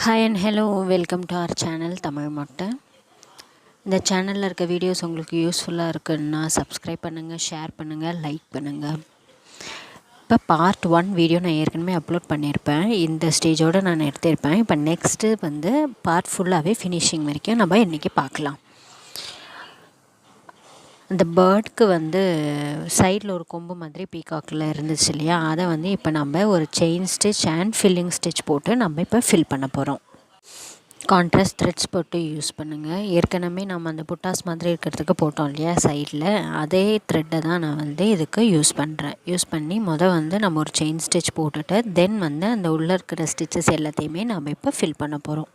Hi and hello, welcome to our channel Tamil Mottai. இந்த சேனலில் இருக்க வீடியோஸ் உங்களுக்கு யூஸ்ஃபுல்லாக இருக்குன்னா சப்ஸ்கிரைப் பண்ணுங்கள், ஷேர் பண்ணுங்கள், லைக் பண்ணுங்கள். இப்போ பார்ட் 1 வீடியோ நான் ஏற்கனவே அப்லோட் பண்ணியிருப்பேன். இந்த ஸ்டேஜோடு நான் எடுத்திருப்பேன். இப்போ நெக்ஸ்ட்டு பார்ட் ஃபுல்லாகவே ஃபினிஷிங் வரைக்கும் நம்ம இன்றைக்கி பார்க்கலாம். அந்த பேர்டுக்கு சைடில் ஒரு கொம்பு மாதிரி பீகாக்கில் இருந்துச்சு இல்லையா, அதை இப்போ நம்ம ஒரு chain stitch and filling stitch போட்டு நம்ம இப்போ ஃபில் பண்ண போகிறோம். கான்ட்ராஸ்ட் த்ரெட்ஸ் போட்டு யூஸ் பண்ணுங்கள். ஏற்கனவே நம்ம அந்த புட்டாஸ் மாதிரி இருக்கிறதுக்கு போட்டோம் இல்லையா சைடில், அதே த்ரெட்டை தான் நான் இதுக்கு யூஸ் பண்ணுறேன். யூஸ் பண்ணி நம்ம ஒரு செயின் ஸ்டிச் போட்டுட்டு தென் அந்த உள்ளே இருக்கிற ஸ்டிச்சஸ் எல்லாத்தையுமே நம்ம இப்போ ஃபில் பண்ண போகிறோம்.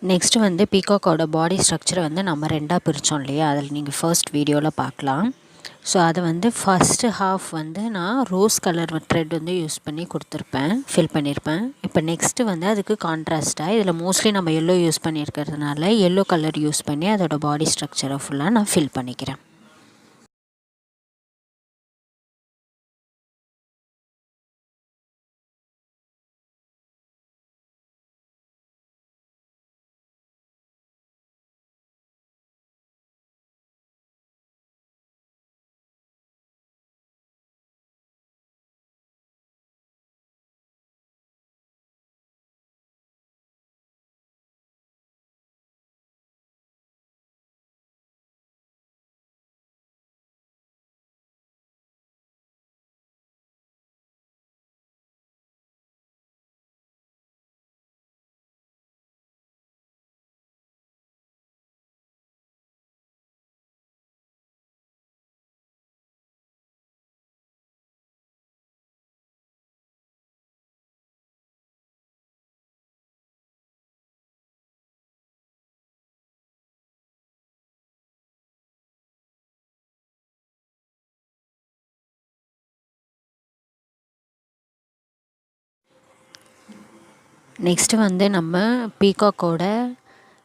நெக்ஸ்ட்டு பீகாக்கோட பாடி ஸ்ட்ரக்சரை நம்ம ரெண்டாக பிரித்தோம் இல்லையா, அதில் நீங்கள் ஃபர்ஸ்ட் வீடியோவில் பார்க்கலாம். ஸோ அதை ஃபஸ்ட்டு ஹாஃப் நான் ரோஸ் கலர் த்ரெட் யூஸ் பண்ணி கொடுத்துருப்பேன், ஃபில் பண்ணியிருப்பேன். இப்போ நெக்ஸ்ட்டு அதுக்கு கான்ட்ராஸ்ட்டாக இதில் மோஸ்ட்லி நம்ம எல்லோ யூஸ் பண்ணியிருக்கிறதுனால எல்லோ கலர் யூஸ் பண்ணி அதோட பாடி ஸ்ட்ரக்சரை ஃபுல்லாக நான் ஃபில் பண்ணிக்கிறேன். நெக்ஸ்ட்டு நம்ம பீகாக்கோட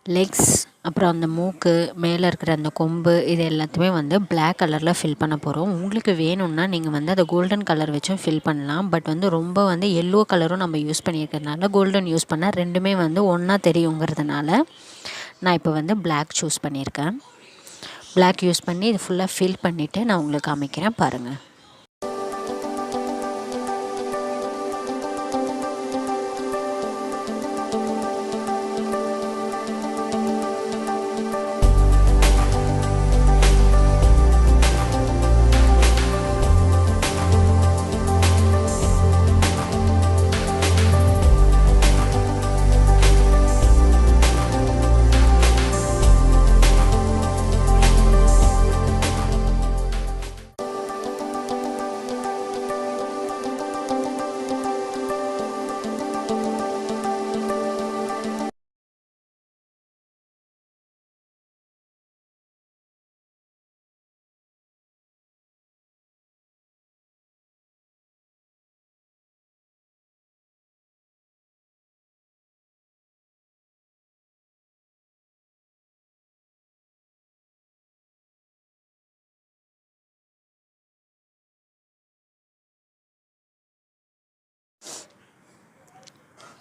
லெக்ஸ், அப்புறம் அந்த மூக்கு, மேலே இருக்கிற அந்த கொம்பு, இது எல்லாத்தையுமே பிளாக் கலரில் ஃபில் பண்ண போகிறோம். உங்களுக்கு வேணும்னா நீங்கள் அதை கோல்டன் கலர் வச்சும் ஃபில் பண்ணலாம். பட் ரொம்ப எல்லோ கலரும் நம்ம யூஸ் பண்ணியிருக்கிறதுனால கோல்டன் யூஸ் பண்ணால் ரெண்டுமே ஒன்றா தெரியுங்கிறதுனால நான் இப்போ பிளாக் சூஸ் பண்ணியிருக்கேன். பிளாக் யூஸ் பண்ணி இது ஃபுல்லாக ஃபில் பண்ணிவிட்டு நான் உங்களுக்கு காமிக்கிறேன், பாருங்கள்.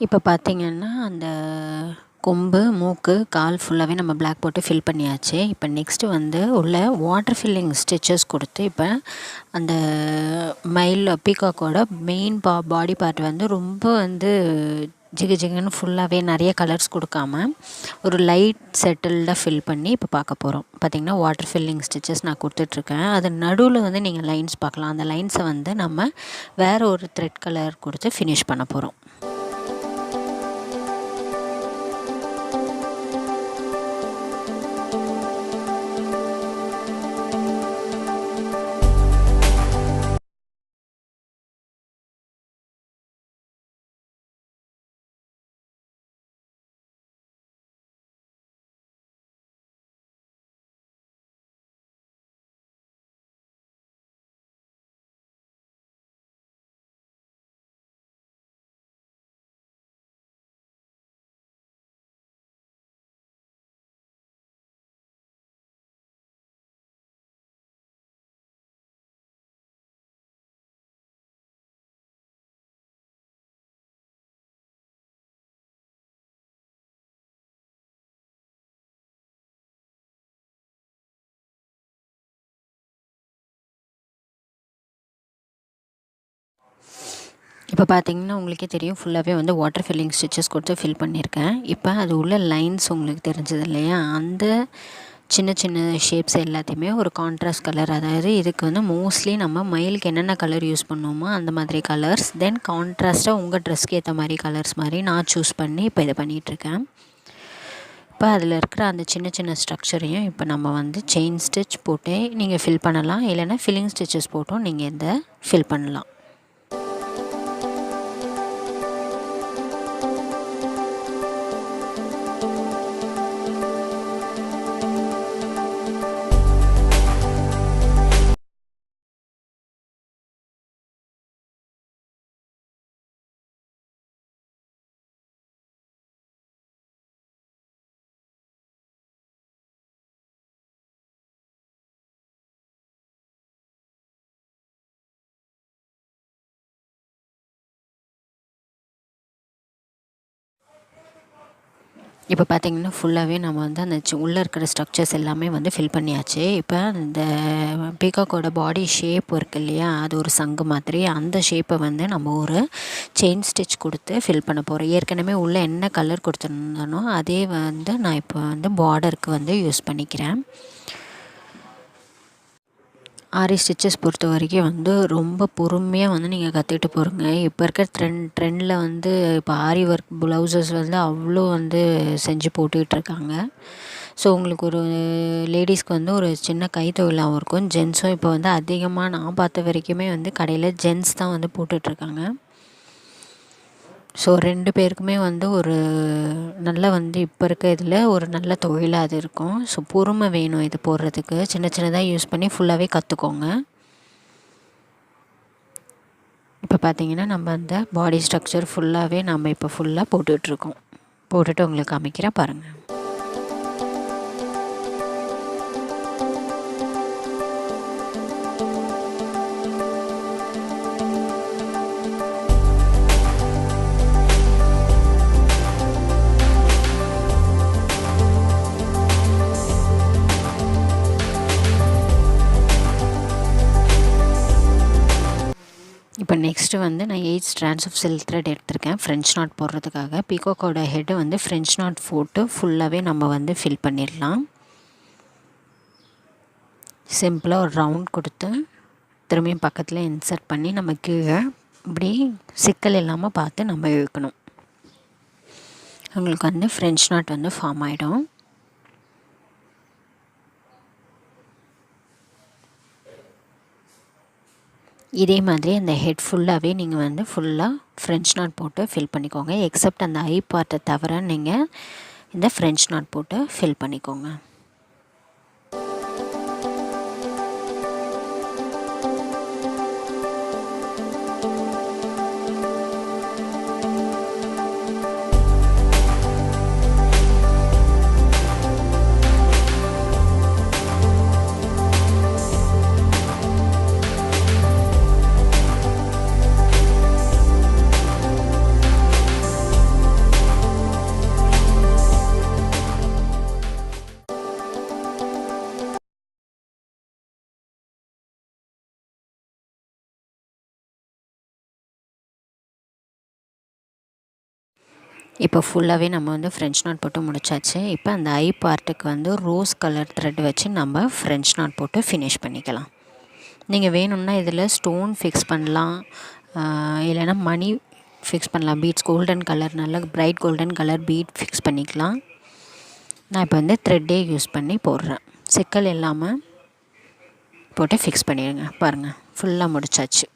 இப்போ பார்த்திங்கன்னா அந்த கொம்பு, மூக்கு, கால் ஃபுல்லாகவே நம்ம பிளாக் போட்டு ஃபில் பண்ணியாச்சு. இப்போ நெக்ஸ்ட்டு வந்து உள்ள வாட்டர் ஃபில்லிங் ஸ்டிச்சஸ் கொடுத்து இப்போ அந்த மயில் பீகாக்கோட மெயின் பாடி பார்ட் வந்து ரொம்ப வந்து ஜிகு ஜிகுன்னு ஃபுல்லாகவே நிறைய கலர்ஸ் கொடுக்காம ஒரு லைட் செட்டில்டாக ஃபில் பண்ணி இப்போ பார்க்க போகிறோம். பார்த்திங்கன்னா வாட்டர் ஃபில்லிங் ஸ்டிச்சஸ் நான் கொடுத்துட்ருக்கேன். அது நடுவில் வந்து நீங்கள் லைன்ஸ் பார்க்கலாம். அந்த லைன்ஸை வந்து நம்ம வேறு ஒரு த்ரெட் கலர் கொடுத்து ஃபினிஷ் பண்ண போகிறோம். இப்போ பார்த்திங்கன்னா உங்களுக்கே தெரியும் ஃபுல்லாகவே வந்து வாட்டர் ஃபில்லிங் ஸ்டிச்சஸ் கொடுத்து ஃபில் பண்ணியிருக்கேன். இப்போ அது உள்ள லைன்ஸ் உங்களுக்கு தெரிஞ்சது இல்லையா, அந்த சின்ன சின்ன ஷேப்ஸ் எல்லாத்தையுமே ஒரு கான்ட்ராஸ்ட் கலர், அதாவது இதுக்கு வந்து மோஸ்ட்லி நம்ம மயிலுக்கு என்னென்ன கலர் யூஸ் பண்ணுவோமோ அந்த மாதிரி கலர்ஸ், தென் கான்ட்ராஸ்ட்டாக உங்கள் ட்ரெஸ்க்கு ஏற்ற மாதிரி கலர்ஸ் மாதிரி நான் சூஸ் பண்ணி இப்போ இதை பண்ணிகிட்ருக்கேன். இப்போ அதில் இருக்கிற அந்த சின்ன சின்ன ஸ்ட்ரக்சரையும் இப்போ நம்ம வந்து செயின் ஸ்டிச் போட்டு நீங்கள் ஃபில் பண்ணலாம், இல்லைன்னா ஃபில்லிங் ஸ்டிச்சஸ் போட்டும் நீங்கள் இதை ஃபில் பண்ணலாம். இப்போ பார்த்திங்கன்னா ஃபுல்லாகவே நம்ம வந்து அந்த உள்ளே இருக்கிற ஸ்ட்ரக்சர்ஸ் எல்லாமே வந்து ஃபில் பண்ணியாச்சு. இப்போ இந்த பீகாக்கோட பாடி ஷேப் இருக்குது இல்லையா, அது ஒரு சங்கு மாதிரி, அந்த ஷேப்பை வந்து நம்ம ஒரு செயின் ஸ்டிச் கொடுத்து ஃபில் பண்ண போகிறோம். ஏற்கனவே உள்ளே என்ன கலர் கொடுத்துருந்தனோ அதே வந்து நான் இப்போ வந்து பார்டருக்கு வந்து யூஸ் பண்ணிக்கிறேன். ஆரி ஸ்டிச்சஸ் பொறுத்த வரைக்கும் வந்து ரொம்ப பொறுமையாக வந்து நீங்கள் கற்றுக்கிட்டு போகிறீங்க. இப்போ இருக்கிற ட்ரெண்டில் வந்து இப்போ ஆரி ஒர்க் ப்ளவுசஸ் வந்து அவ்வளோ வந்து செஞ்சு போட்டுக்கிட்டுருக்காங்க. ஸோ உங்களுக்கு ஒரு லேடிஸ்க்கு வந்து ஒரு சின்ன கைத்தொழிலாகவும் இருக்கும். ஜென்ஸும் இப்போ வந்து அதிகமாக நான் பார்த்த வரைக்குமே வந்து கடையில் ஜென்ஸ் தான் வந்து போட்டுட்ருக்காங்க. ஸோ 2 பேருக்குமே வந்து ஒரு நல்ல வந்து இப்போ இருக்க இதில் ஒரு நல்ல தொழிலாக அது இருக்கும். ஸோ பொறுமை வேணும் இது போடுறதுக்கு. சின்ன சின்னதாக யூஸ் பண்ணி ஃபுல்லாகவே கற்றுக்கோங்க. இப்போ பார்த்திங்கன்னா நம்ம அந்த பாடி ஸ்ட்ரக்சர் ஃபுல்லாகவே நம்ம இப்போ ஃபுல்லாக போட்டுட்ருக்கோம். போட்டுட்டு உங்களுக்கு காமிக்கிறேன் பாருங்கள். இப்போ நெக்ஸ்ட்டு வந்து நான் 8 ஸ்ட்ராண்ட்ஸ் ஆஃப் சில்க் த்ரெட் எடுத்திருக்கேன் ஃப்ரெஞ்ச் நாட் போடுறதுக்காக. பீகாக்கோட ஹெட்டு வந்து ஃப்ரெஞ்ச் நாட் போட்டு ஃபுல்லாகவே நம்ம வந்து ஃபில் பண்ணிடலாம். சிம்பிளாக ஒரு ரவுண்ட் கொடுத்து திரும்பியும் பக்கத்தில் இன்சர்ட் பண்ணி நம்ம கீழே இப்படி சிக்கல் இல்லாமல் பார்த்து நம்ம இழுக்கணும். உங்களுக்கு வந்து ஃப்ரெஞ்ச் நாட் வந்து ஃபார்ம் ஆகிடும். இதே மாதிரி அந்த ஹெட் ஃபுல்லாகவே நீங்கள் வந்து ஃபுல்லாக ஃப்ரெஞ்ச் நாட் போட்டு ஃபில் பண்ணிக்கோங்க. எக்ஸப்ட் அந்த ஐ பார்ட்டை தவிர நீங்கள் இந்த ஃப்ரெஞ்ச் நாட் போட்டு ஃபில் பண்ணிக்கோங்க. இப்போ ஃபுல்லாகவே நம்ம வந்து ஃப்ரெஞ்ச் நாட் போட்டு முடிச்சாச்சு. இப்போ அந்த ஐ பார்ட்டுக்கு வந்து ரோஸ் கலர் த்ரெட் வச்சு நம்ம ஃப்ரெஞ்ச் நாட் போட்டு ஃபினிஷ் பண்ணிக்கலாம். நீங்கள் வேணும்னா இதில் ஸ்டோன் ஃபிக்ஸ் பண்ணலாம், இல்லைன்னா மணி ஃபிக்ஸ் பண்ணலாம். பீட்ஸ் கோல்டன் கலர், நல்ல bright golden colour bead fix பண்ணிக்கலாம். நான் இப்போ வந்து த்ரெட்டே யூஸ் பண்ணி போடுறேன். சிக்கல் இல்லாமல் போட்டு ஃபிக்ஸ் பண்ணிடுங்க. பாருங்கள், ஃபுல்லாக முடிச்சாச்சு.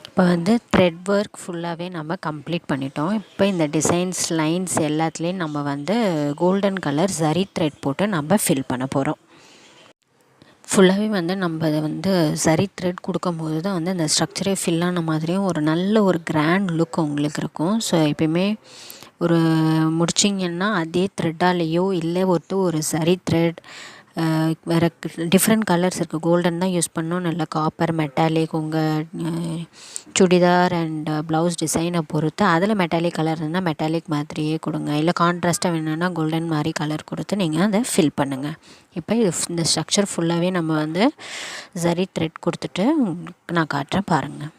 இப்போ வந்து த்ரெட் ஒர்க் ஃபுல்லாகவே நம்ம கம்ப்ளீட் பண்ணிட்டோம். இப்போ இந்த டிசைன்ஸ் லைன்ஸ் எல்லாத்துலேயும் நம்ம வந்து கோல்டன் கலர் சரி த்ரெட் போட்டு நம்ம ஃபில் பண்ண போகிறோம். ஃபுல்லாகவே வந்து நம்ம அதை வந்து சரி த்ரெட் கொடுக்கும்போது தான் வந்து அந்த ஸ்ட்ரக்சரே ஃபில் ஆன மாதிரியும் ஒரு நல்ல ஒரு கிராண்ட் லுக் உங்களுக்கு இருக்கும். ஸோ எப்பயுமே ஒரு முடிச்சிங்கன்னா அதே த்ரெட்டாலேயோ இல்லை ஒரு சரி த்ரெட் வேறு டிஃப்ரெண்ட் கலர்ஸ் இருக்குது. கோல்டன் தான் யூஸ் பண்ணணும், இல்லை காப்பர், மெட்டாலிக், உங்கள் சுடிதார் அண்ட் ப்ளவுஸ் டிசைனை பொறுத்து அதில் மெட்டாலிக் கலர் இருந்தால் மெட்டாலிக் மாதிரியே கொடுங்க, இல்லை கான்ட்ராஸ்ட்டாக வேணும்னா கோல்டன் மாதிரி கலர் கொடுத்து நீங்கள் அதை ஃபில் பண்ணுங்கள். இப்போ இந்த ஸ்ட்ரக்சர் ஃபுல்லாகவே நம்ம வந்து சரி த்ரெட் கொடுத்துட்டு நான் காட்டுறேன் பாருங்கள்.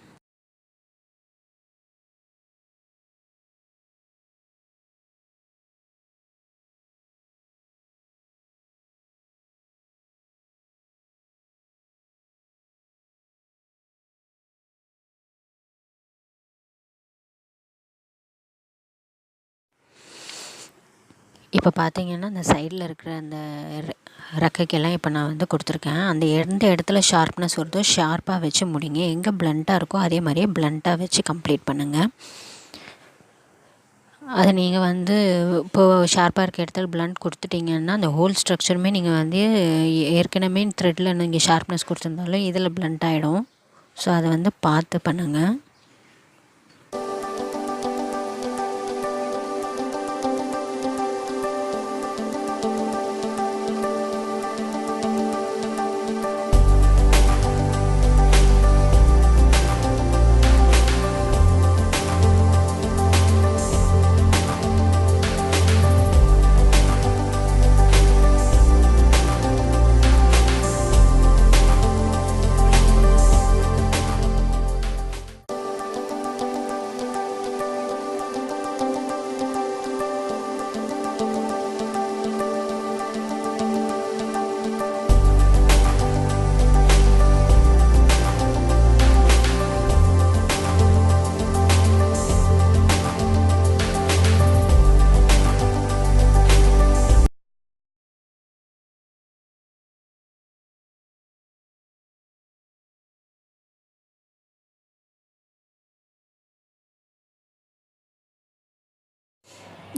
இப்போ பார்த்தீங்கன்னா அந்த சைடில் இருக்கிற அந்த ரெக்கைக்கெல்லாம் இப்போ நான் வந்து கொடுத்துருக்கேன். அந்த எந்த இடத்துல ஷார்ப்னஸ் வருதோ ஷார்ப்பாக வச்சு முடிங்க. எங்கே பிளண்ட்டாக இருக்கோ அதே மாதிரியே பிளண்ட்டாக வச்சு கம்ப்ளீட் பண்ணுங்கள். அதை நீங்கள் வந்து இப்போது ஷார்ப்பாக இருக்க இடத்துல பிளண்ட் கொடுத்துட்டிங்கன்னா அந்த ஹோல் ஸ்ட்ரக்சருமே நீங்கள் வந்து ஏற்கனவே த்ரெட்டில் நீங்கள் ஷார்ப்னஸ் கொடுத்துருந்தாலும் இதில் பிளண்ட் ஆகிடும். ஸோ அதை வந்து பார்த்து பண்ணுங்கள்.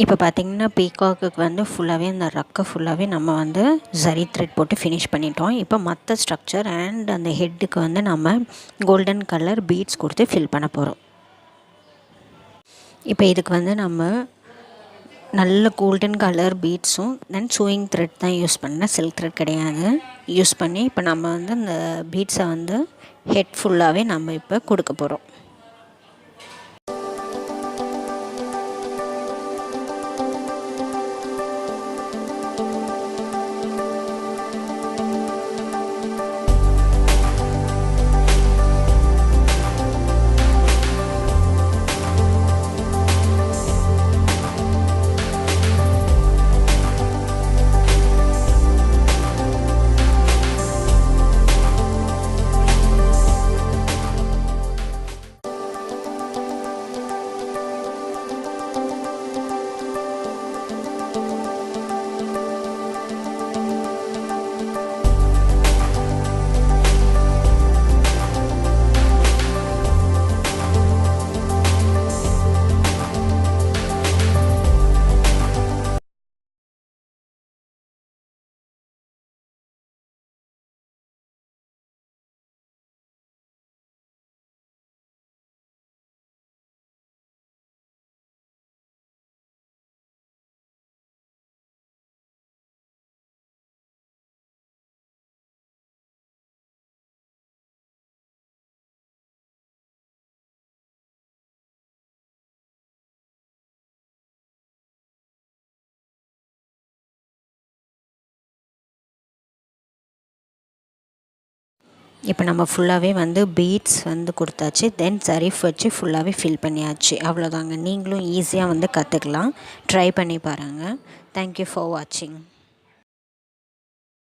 இப்போ பார்த்திங்கன்னா பீகாக்குக்கு வந்து ஃபுல்லாகவே அந்த ரக்கை ஃபுல்லாகவே நம்ம வந்து சரி த்ரெட் போட்டு ஃபினிஷ் பண்ணிட்டோம். இப்போ மற்ற ஸ்ட்ரக்சர் அண்ட் அந்த ஹெட்டுக்கு வந்து நம்ம கோல்டன் கலர் பீட்ஸ் கொடுத்து ஃபில் பண்ண போகிறோம். இப்போ இதுக்கு வந்து நம்ம நல்ல கோல்டன் கலர் பீட்ஸும் தென் சூயிங் த்ரெட் தான் யூஸ் பண்ணேன், சில்க் த்ரெட் கிடையாது. யூஸ் பண்ணி இப்போ நம்ம வந்து அந்த பீட்ஸை வந்து ஹெட் ஃபுல்லாகவே நம்ம இப்போ கொடுக்க போகிறோம். இப்போ நம்ம ஃபுல்லாகவே வந்து பீட்ஸ் வந்து கொடுத்தாச்சு, தென் சரீஃப் வச்சு ஃபுல்லாகவே ஃபில் பண்ணியாச்சு. அவ்வளோதாங்க. நீங்களும் ஈஸியாக வந்து கற்றுக்கலாம். ட்ரை பண்ணி பாருங்கள். தேங்க்யூ ஃபார் வாட்சிங்.